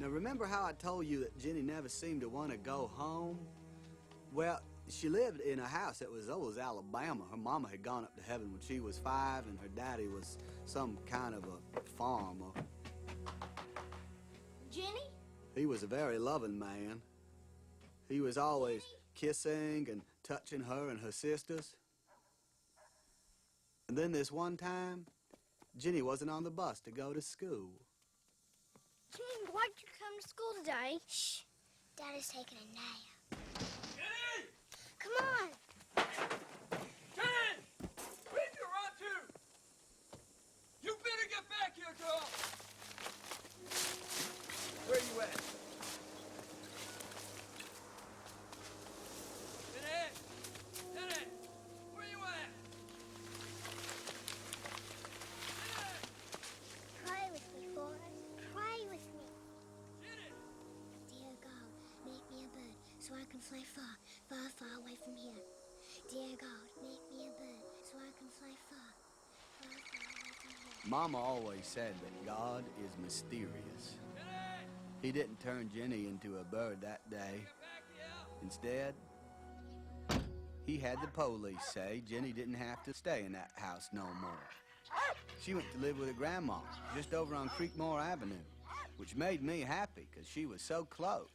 Now, remember how I told you that Jenny never seemed to want to go home? Well, she lived in a house that was old as Alabama. Her mama had gone up to heaven when she was 5, and her daddy was some kind of a farmer. Jenny? He was a very loving man. He was always kissing and touching her and her sisters. And then this one time, Jenny wasn't on the bus to go to school. Jenny, why'd you come to school today? Shh. Daddy's taking a nap. Jenny! Come on. Jenny! Where'd you run to? You better get back here, girl! Where you at? Jenny! Jenny! Where you at? Pray with me, Forrest. Pray with me. Jenny! Dear God, make me a bird so I can fly far, far, far away from here. Dear God, make me a bird so I can fly far, far, far away from here. Mama always said that God is mysterious. Jenny! He didn't turn Jenny into a bird that day. Get back here! Instead, he had the police say Jenny didn't have to stay in that house no more. She went to live with her grandma just over on Creekmore Avenue, which made me happy because she was so close.